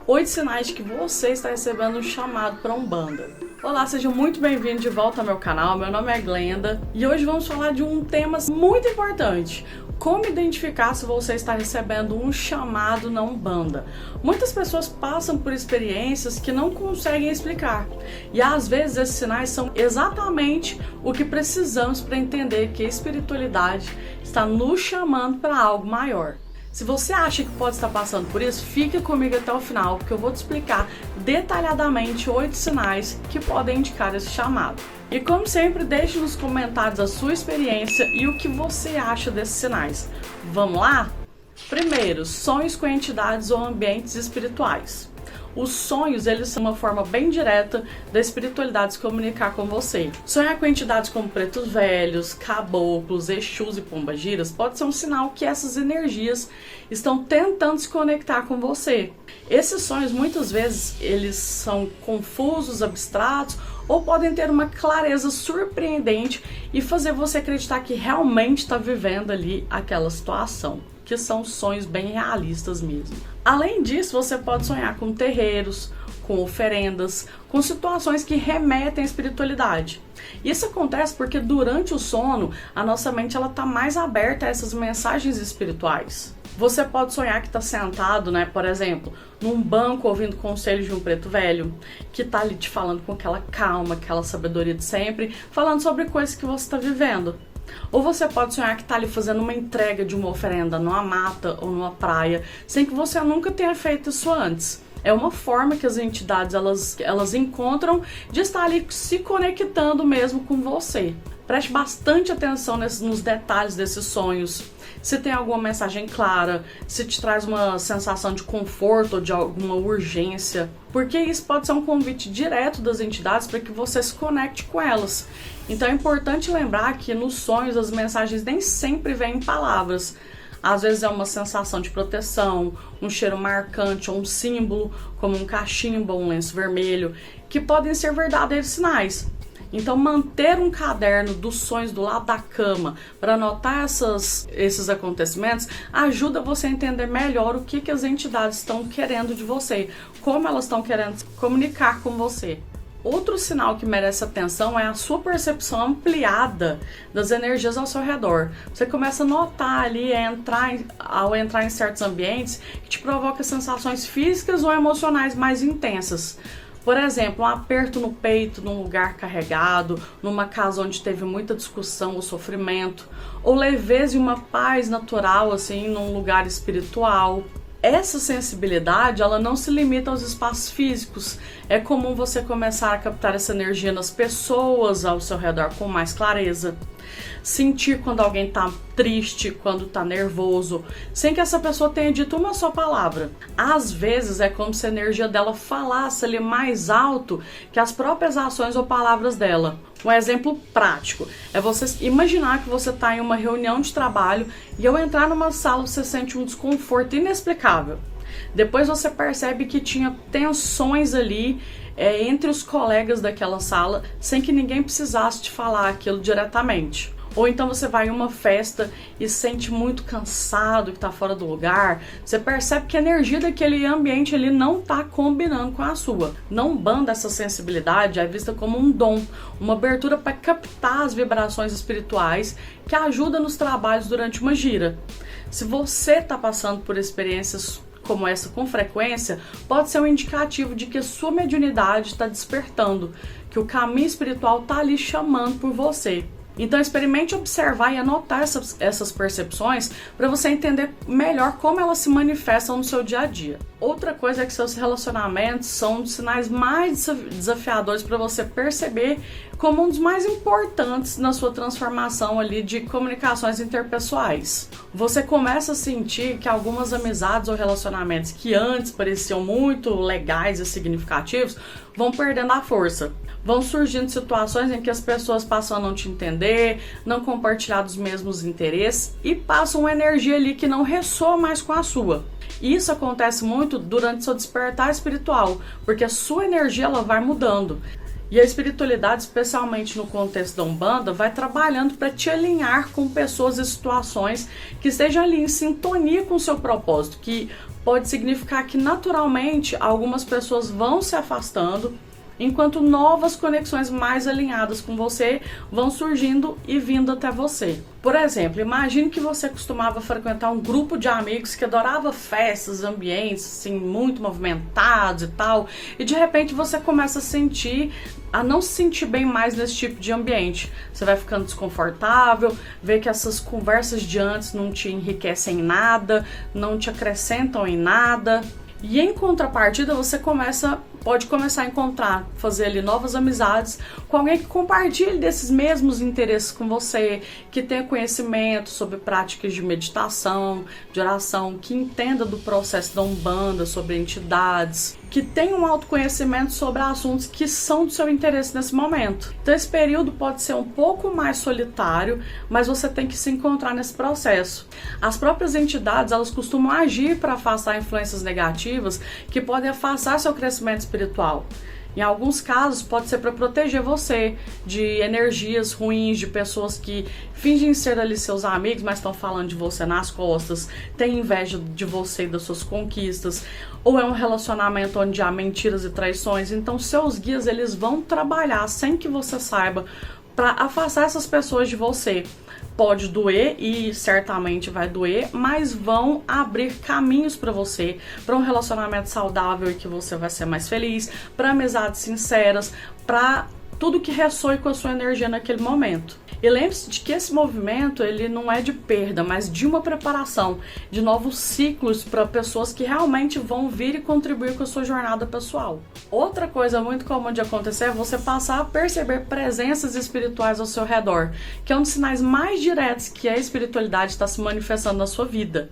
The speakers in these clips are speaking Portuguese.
8 sinais de que você está recebendo um chamado para Umbanda. Olá, sejam muito bem-vindos de volta ao meu canal. Meu nome é Glenda e hoje vamos falar de um tema muito importante: como identificar se você está recebendo um chamado na Umbanda. Muitas pessoas passam por experiências que não conseguem explicar e às vezes esses sinais são exatamente o que precisamos para entender que a espiritualidade está nos chamando para algo maior. Se você acha que pode estar passando por isso, fique comigo até o final, porque eu vou te explicar detalhadamente 8 sinais que podem indicar esse chamado. E como sempre, deixe nos comentários a sua experiência e o que você acha desses sinais. Vamos lá? Primeiro, sonhos com entidades ou ambientes espirituais. Os sonhos, eles são uma forma bem direta da espiritualidade se comunicar com você. Sonhar com entidades como pretos velhos, caboclos, exus e pombagiras pode ser um sinal que essas energias estão tentando se conectar com você. Esses sonhos, muitas vezes, eles são confusos, abstratos, ou podem ter uma clareza surpreendente e fazer você acreditar que realmente está vivendo ali aquela situação, que são sonhos bem realistas mesmo. Além disso, você pode sonhar com terreiros, com oferendas, com situações que remetem à espiritualidade. Isso acontece porque durante o sono, a nossa mente está mais aberta a essas mensagens espirituais. Você pode sonhar que está sentado, por exemplo, num banco ouvindo conselhos de um preto velho, que está ali te falando com aquela calma, aquela sabedoria de sempre, falando sobre coisas que você está vivendo. Ou você pode sonhar que está ali fazendo uma entrega de uma oferenda numa mata ou numa praia, sem que você nunca tenha feito isso antes. É uma forma que as entidades elas encontram de estar ali se conectando mesmo com você. Preste bastante atenção nos detalhes desses sonhos. Se tem alguma mensagem clara, se te traz uma sensação de conforto ou de alguma urgência, porque isso pode ser um convite direto das entidades para que você se conecte com elas. Então é importante lembrar que nos sonhos as mensagens nem sempre vêm em palavras. Às vezes é uma sensação de proteção, um cheiro marcante ou um símbolo, como um cachimbo ou um lenço vermelho, que podem ser verdadeiros sinais. Então manter um caderno dos sonhos do lado da cama para anotar esses acontecimentos ajuda você a entender melhor o que as entidades estão querendo de você, como elas estão querendo se comunicar com você. Outro sinal que merece atenção é a sua percepção ampliada das energias ao seu redor. Você começa a notar ali, ao entrar em certos ambientes, que te provoca sensações físicas ou emocionais mais intensas. Por exemplo, um aperto no peito num lugar carregado, numa casa onde teve muita discussão ou sofrimento, ou leveza e uma paz natural assim num lugar espiritual. Essa sensibilidade, ela não se limita aos espaços físicos. É comum você começar a captar essa energia nas pessoas ao seu redor com mais clareza. Sentir quando alguém está triste, quando está nervoso, sem que essa pessoa tenha dito uma só palavra. Às vezes é como se a energia dela falasse ali mais alto que as próprias ações ou palavras dela. Um exemplo prático é você imaginar que você está em uma reunião de trabalho e ao entrar numa sala você sente um desconforto inexplicável. Depois você percebe que tinha tensões ali entre os colegas daquela sala sem que ninguém precisasse te falar aquilo diretamente. Ou então você vai em uma festa e se sente muito cansado, que está fora do lugar. Você percebe que a energia daquele ambiente ali não está combinando com a sua. Na Umbanda, essa sensibilidade é vista como um dom, uma abertura para captar as vibrações espirituais que ajuda nos trabalhos durante uma gira. Se você está passando por experiências como essa com frequência, pode ser um indicativo de que a sua mediunidade está despertando, que o caminho espiritual está ali chamando por você. Então experimente observar e anotar essas percepções para você entender melhor como elas se manifestam no seu dia a dia. Outra coisa é que seus relacionamentos são um dos sinais mais desafiadores para você perceber como um dos mais importantes na sua transformação ali de comunicações interpessoais. Você começa a sentir que algumas amizades ou relacionamentos que antes pareciam muito legais e significativos vão perdendo a força. Vão surgindo situações em que as pessoas passam a não te entender, não compartilhar dos mesmos interesses e passam uma energia ali que não ressoa mais com a sua. Isso acontece muito durante seu despertar espiritual, porque a sua energia ela vai mudando. E a espiritualidade, especialmente no contexto da Umbanda, vai trabalhando para te alinhar com pessoas e situações que estejam ali em sintonia com o seu propósito, que pode significar que naturalmente algumas pessoas vão se afastando, enquanto novas conexões mais alinhadas com você vão surgindo e vindo até você. Por exemplo, imagine que você costumava frequentar um grupo de amigos que adorava festas, ambientes assim, muito movimentados e tal, e de repente você começa a não se sentir bem mais nesse tipo de ambiente. Você vai ficando desconfortável, vê que essas conversas de antes não te enriquecem em nada, não te acrescentam em nada. E em contrapartida, você pode começar a fazer ali novas amizades com alguém que compartilhe desses mesmos interesses com você, que tenha conhecimento sobre práticas de meditação, de oração, que entenda do processo da Umbanda, sobre entidades, que tenha um autoconhecimento sobre assuntos que são do seu interesse nesse momento. Então esse período pode ser um pouco mais solitário, mas você tem que se encontrar nesse processo. As próprias entidades, elas costumam agir para afastar influências negativas que podem afastar seu crescimento espiritual. Em alguns casos, pode ser para proteger você de energias ruins, de pessoas que fingem ser ali seus amigos, mas estão falando de você nas costas, têm inveja de você e das suas conquistas, ou é um relacionamento onde há mentiras e traições. Então, seus guias, eles vão trabalhar sem que você saiba para afastar essas pessoas de você. Pode doer e certamente vai doer, mas vão abrir caminhos para você, para um relacionamento saudável e que você vai ser mais feliz, para amizades sinceras, para tudo que ressoe com a sua energia naquele momento. E lembre-se de que esse movimento, ele não é de perda, mas de uma preparação, de novos ciclos para pessoas que realmente vão vir e contribuir com a sua jornada pessoal. Outra coisa muito comum de acontecer é você passar a perceber presenças espirituais ao seu redor, que é um dos sinais mais diretos que a espiritualidade está se manifestando na sua vida.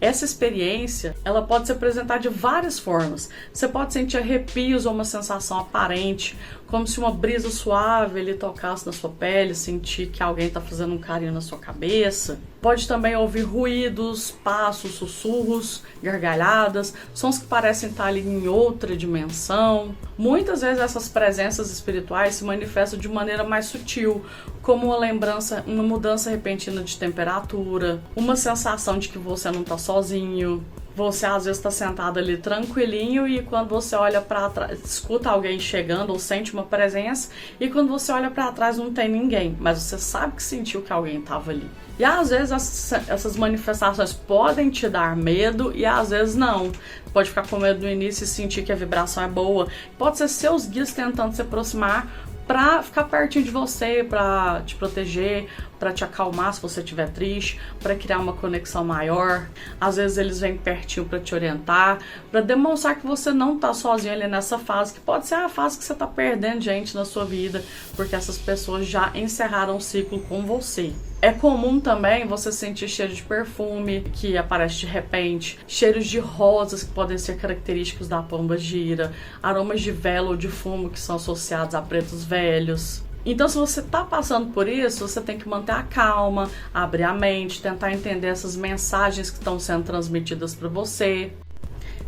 Essa experiência, ela pode se apresentar de várias formas. Você pode sentir arrepios ou uma sensação aparente, como se uma brisa suave ele tocasse na sua pele, sentir que alguém está fazendo um carinho na sua cabeça. Pode também ouvir ruídos, passos, sussurros, gargalhadas, sons que parecem estar ali em outra dimensão. Muitas vezes essas presenças espirituais se manifestam de maneira mais sutil, como uma lembrança, uma mudança repentina de temperatura, uma sensação de que você não está sozinho. Você às vezes está sentado ali tranquilinho e quando você olha para trás, escuta alguém chegando ou sente uma presença, e quando você olha para trás não tem ninguém, mas você sabe que sentiu que alguém estava ali. E às vezes essas manifestações podem te dar medo e às vezes não. Pode ficar com medo no início e sentir que a vibração é boa. Pode ser seus guias tentando se aproximar para ficar pertinho de você, para te proteger, para te acalmar se você estiver triste, para criar uma conexão maior. Às vezes eles vêm pertinho para te orientar, para demonstrar que você não está sozinho ali nessa fase, que pode ser a fase que você está perdendo gente na sua vida, porque essas pessoas já encerraram o ciclo com você. É comum também você sentir cheiro de perfume que aparece de repente, cheiros de rosas que podem ser característicos da pomba-gira, aromas de vela ou de fumo que são associados a pretos velhos. Então, se você está passando por isso, você tem que manter a calma, abrir a mente, tentar entender essas mensagens que estão sendo transmitidas para você.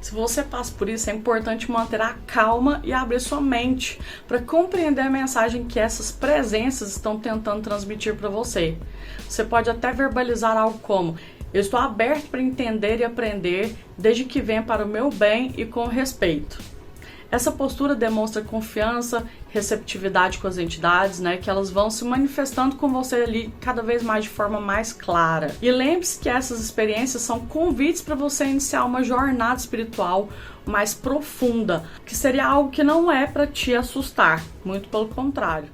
Se você passa por isso, é importante manter a calma e abrir sua mente para compreender a mensagem que essas presenças estão tentando transmitir para você. Você pode até verbalizar algo como: eu estou aberto para entender e aprender, desde que venha para o meu bem e com respeito. Essa postura demonstra confiança, receptividade com as entidades, que elas vão se manifestando com você ali cada vez mais de forma mais clara. E lembre-se que essas experiências são convites para você iniciar uma jornada espiritual mais profunda, que seria algo que não é para te assustar, muito pelo contrário.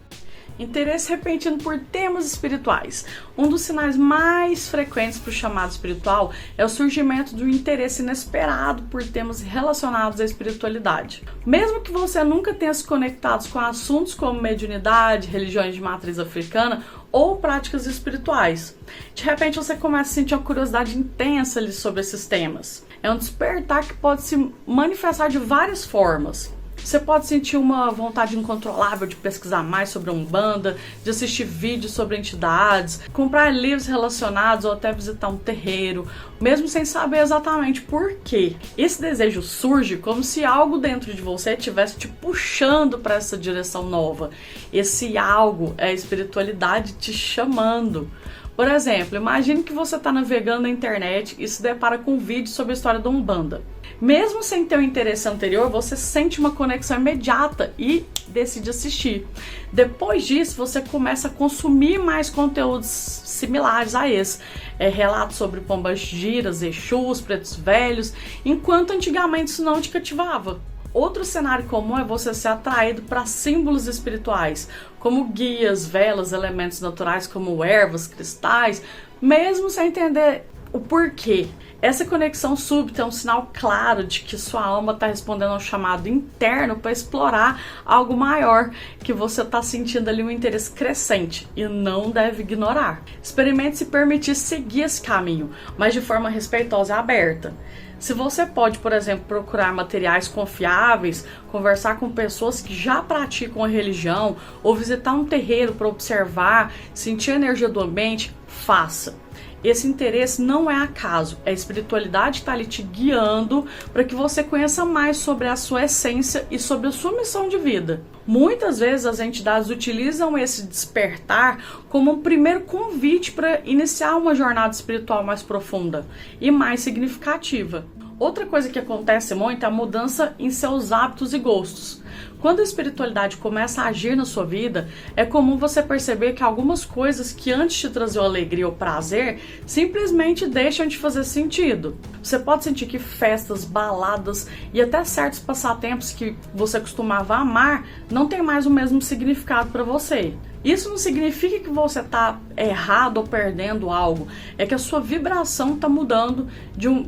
Interesse repentino por temas espirituais. Um dos sinais mais frequentes para o chamado espiritual é o surgimento de um interesse inesperado por temas relacionados à espiritualidade. Mesmo que você nunca tenha se conectado com assuntos como mediunidade, religiões de matriz africana ou práticas espirituais, de repente você começa a sentir uma curiosidade intensa ali sobre esses temas. É um despertar que pode se manifestar de várias formas. Você pode sentir uma vontade incontrolável de pesquisar mais sobre a Umbanda, de assistir vídeos sobre entidades, comprar livros relacionados ou até visitar um terreiro, mesmo sem saber exatamente por quê. Esse desejo surge como se algo dentro de você estivesse te puxando para essa direção nova. Esse algo é a espiritualidade te chamando. Por exemplo, imagine que você está navegando na internet e se depara com um vídeo sobre a história da Umbanda. Mesmo sem ter um interesse anterior, você sente uma conexão imediata e decide assistir. Depois disso, você começa a consumir mais conteúdos similares a esse. Relatos sobre pombagiras, exus, pretos velhos, enquanto antigamente isso não te cativava. Outro cenário comum é você ser atraído para símbolos espirituais, como guias, velas, elementos naturais como ervas, cristais, mesmo sem entender o porquê. Essa conexão súbita é um sinal claro de que sua alma está respondendo ao chamado interno para explorar algo maior, que você está sentindo ali um interesse crescente e não deve ignorar. Experimente se permitir seguir esse caminho, mas de forma respeitosa e aberta. Se você pode, por exemplo, procurar materiais confiáveis, conversar com pessoas que já praticam a religião ou visitar um terreiro para observar, sentir a energia do ambiente, faça. Esse interesse não é acaso, é a espiritualidade que está ali te guiando para que você conheça mais sobre a sua essência e sobre a sua missão de vida. Muitas vezes as entidades utilizam esse despertar como um primeiro convite para iniciar uma jornada espiritual mais profunda e mais significativa. Outra coisa que acontece muito é a mudança em seus hábitos e gostos. Quando a espiritualidade começa a agir na sua vida, é comum você perceber que algumas coisas que antes te traziam alegria ou prazer, simplesmente deixam de fazer sentido. Você pode sentir que festas, baladas e até certos passatempos que você costumava amar não tem mais o mesmo significado para você. Isso não significa que você está errado ou perdendo algo, é que a sua vibração está mudando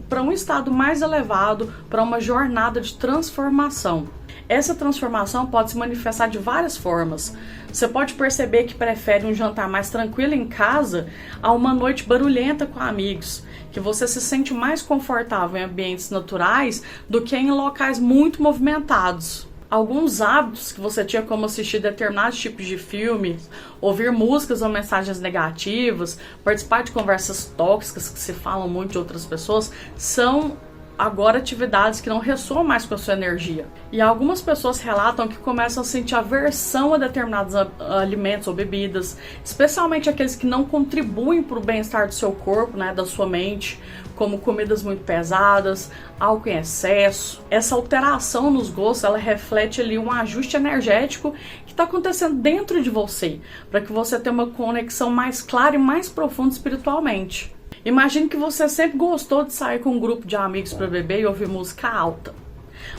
para um estado mais elevado, para uma jornada de transformação. Essa transformação pode se manifestar de várias formas. Você pode perceber que prefere um jantar mais tranquilo em casa a uma noite barulhenta com amigos, que você se sente mais confortável em ambientes naturais do que em locais muito movimentados. Alguns hábitos que você tinha, como assistir determinados tipos de filmes, ouvir músicas ou mensagens negativas, participar de conversas tóxicas que se falam muito de outras pessoas, são agora atividades que não ressoam mais com a sua energia. E algumas pessoas relatam que começam a sentir aversão a determinados alimentos ou bebidas, especialmente aqueles que não contribuem para o bem-estar do seu corpo, da sua mente, como comidas muito pesadas, álcool em excesso. Essa alteração nos gostos, ela reflete ali um ajuste energético que está acontecendo dentro de você, para que você tenha uma conexão mais clara e mais profunda espiritualmente. Imagine que você sempre gostou de sair com um grupo de amigos para beber e ouvir música alta.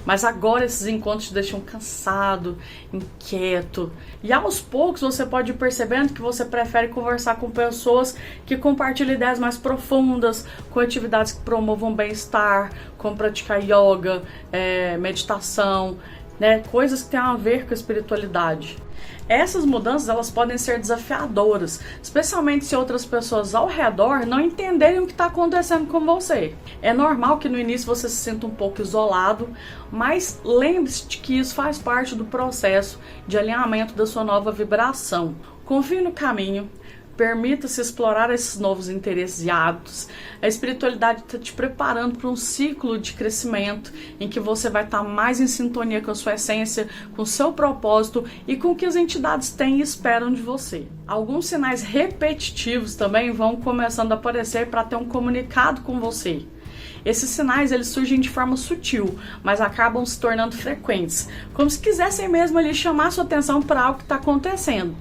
Mas agora esses encontros te deixam cansado, inquieto. E aos poucos você pode ir percebendo que você prefere conversar com pessoas que compartilham ideias mais profundas, com atividades que promovam bem-estar, como praticar yoga, meditação, coisas que têm a ver com a espiritualidade. Essas mudanças, elas podem ser desafiadoras, especialmente se outras pessoas ao redor não entenderem o que está acontecendo com você. É normal que no início você se sinta um pouco isolado, mas lembre-se de que isso faz parte do processo de alinhamento da sua nova vibração. Confie no caminho. Permita-se explorar esses novos interesses e hábitos. A espiritualidade está te preparando para um ciclo de crescimento em que você vai estar mais em sintonia com a sua essência, com o seu propósito e com o que as entidades têm e esperam de você. Alguns sinais repetitivos também vão começando a aparecer para ter um comunicado com você. Esses sinais, eles surgem de forma sutil, mas acabam se tornando frequentes, como se quisessem mesmo ali chamar sua atenção para algo que está acontecendo.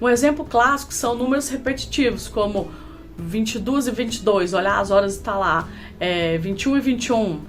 Um exemplo clássico são números repetitivos, como 22 e 22, olhar as horas está lá, 21 e 21,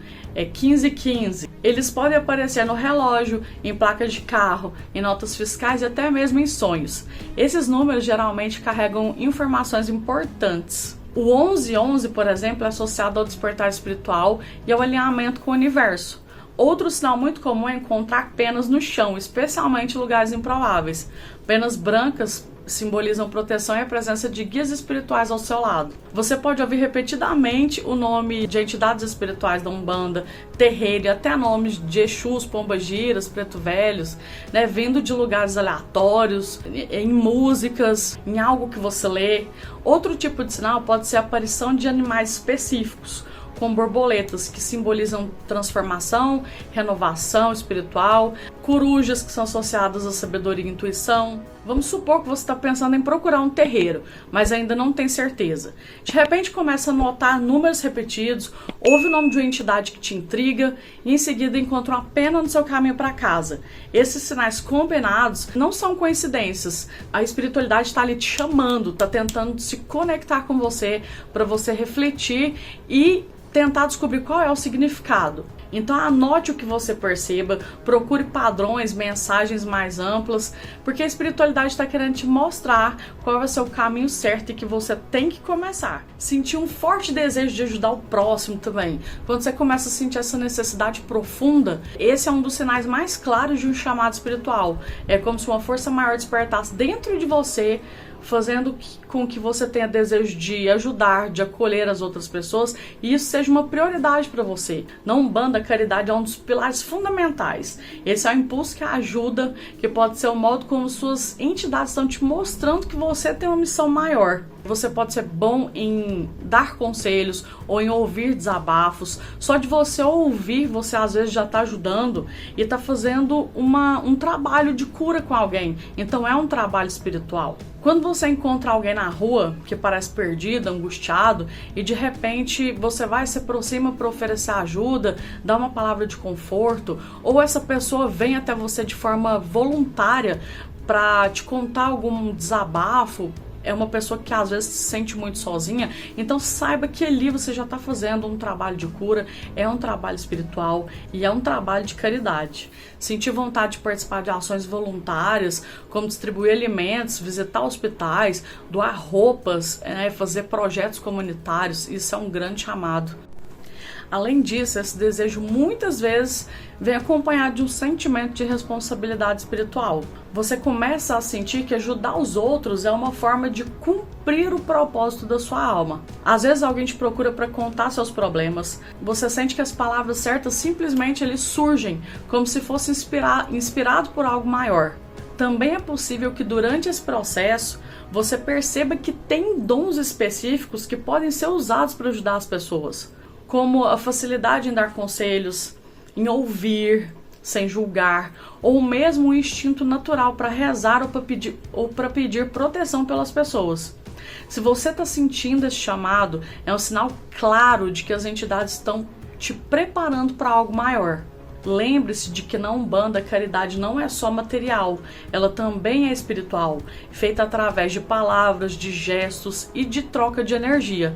15 e 15. Eles podem aparecer no relógio, em placas de carro, em notas fiscais e até mesmo em sonhos. Esses números geralmente carregam informações importantes. O 1111, por exemplo, é associado ao despertar espiritual e ao alinhamento com o universo. Outro sinal muito comum é encontrar penas no chão, especialmente em lugares improváveis. Penas brancas simbolizam proteção e a presença de guias espirituais ao seu lado. Você pode ouvir repetidamente o nome de entidades espirituais da Umbanda, terreiro e até nomes de Exus, Pombagiras, Preto Velhos, né, vindo de lugares aleatórios, em músicas, em algo que você lê. Outro tipo de sinal pode ser a aparição de animais específicos, com borboletas, que simbolizam transformação, renovação espiritual, corujas, que são associadas à sabedoria e intuição. Vamos supor que você está pensando em procurar um terreiro, mas ainda não tem certeza. De repente começa a notar números repetidos, ouve o nome de uma entidade que te intriga e em seguida encontra uma pena no seu caminho para casa. Esses sinais combinados não são coincidências. A espiritualidade está ali te chamando, está tentando se conectar com você para você refletir e tentar descobrir qual é o significado. Então anote o que você perceba, procure padrões, mensagens mais amplas, porque a espiritualidade está querendo te mostrar qual vai ser o caminho certo e que você tem que começar. Sentir um forte desejo de ajudar o próximo também. Quando você começa a sentir essa necessidade profunda, esse é um dos sinais mais claros de um chamado espiritual. É como se uma força maior despertasse dentro de você, fazendo com que você tenha desejo de ajudar, de acolher as outras pessoas, e isso seja uma prioridade para você. Na Umbanda, a caridade é um dos pilares fundamentais. Esse é o impulso que ajuda, que pode ser o modo como suas entidades estão te mostrando que você tem uma missão maior. Você pode ser bom em dar conselhos ou em ouvir desabafos. Só de você ouvir, você às vezes já está ajudando e está fazendo um trabalho de cura com alguém. Então é um trabalho espiritual. Quando você encontra alguém na rua que parece perdido, angustiado, e de repente você vai, se aproxima para oferecer ajuda, dar uma palavra de conforto, ou essa pessoa vem até você de forma voluntária para te contar algum desabafo, é uma pessoa que às vezes se sente muito sozinha, então saiba que ali você já está fazendo um trabalho de cura, é um trabalho espiritual e é um trabalho de caridade. Sentir vontade de participar de ações voluntárias, como distribuir alimentos, visitar hospitais, doar roupas, fazer projetos comunitários, isso é um grande chamado. Além disso, esse desejo muitas vezes vem acompanhado de um sentimento de responsabilidade espiritual. Você começa a sentir que ajudar os outros é uma forma de cumprir o propósito da sua alma. Às vezes alguém te procura para contar seus problemas. Você sente que as palavras certas simplesmente eles surgem, como se fosse inspirado por algo maior. Também é possível que durante esse processo você perceba que tem dons específicos que podem ser usados para ajudar as pessoas, como a facilidade em dar conselhos, em ouvir, sem julgar, ou mesmo o instinto natural para rezar ou para pedir proteção pelas pessoas. Se você está sentindo esse chamado, é um sinal claro de que as entidades estão te preparando para algo maior. Lembre-se de que na Umbanda a caridade não é só material, ela também é espiritual, feita através de palavras, de gestos e de troca de energia.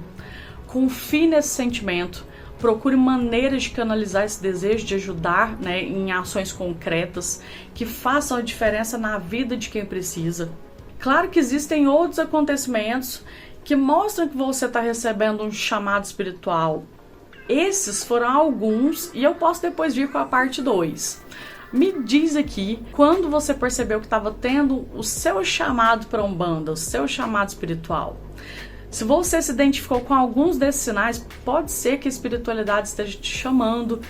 Confie nesse sentimento, procure maneiras de canalizar esse desejo de ajudar, em ações concretas que façam a diferença na vida de quem precisa. Claro que existem outros acontecimentos que mostram que você está recebendo um chamado espiritual. Esses foram alguns e eu posso depois vir com a parte 2. Me diz aqui quando você percebeu que estava tendo o seu chamado para Umbanda, o seu chamado espiritual. Se você se identificou com alguns desses sinais, pode ser que a espiritualidade esteja te chamando,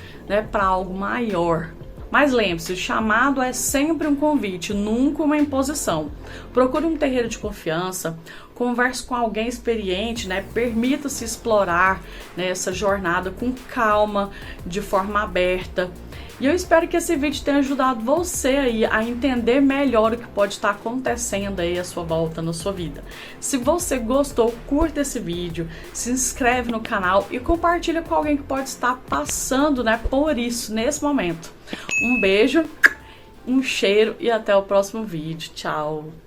para algo maior. Mas lembre-se, o chamado é sempre um convite, nunca uma imposição. Procure um terreiro de confiança, converse com alguém experiente, permita-se explorar essa jornada com calma, de forma aberta. E eu espero que esse vídeo tenha ajudado você aí a entender melhor o que pode estar acontecendo aí à sua volta na sua vida. Se você gostou, curta esse vídeo, se inscreve no canal e compartilha com alguém que pode estar passando por isso nesse momento. Um beijo, um cheiro e até o próximo vídeo. Tchau!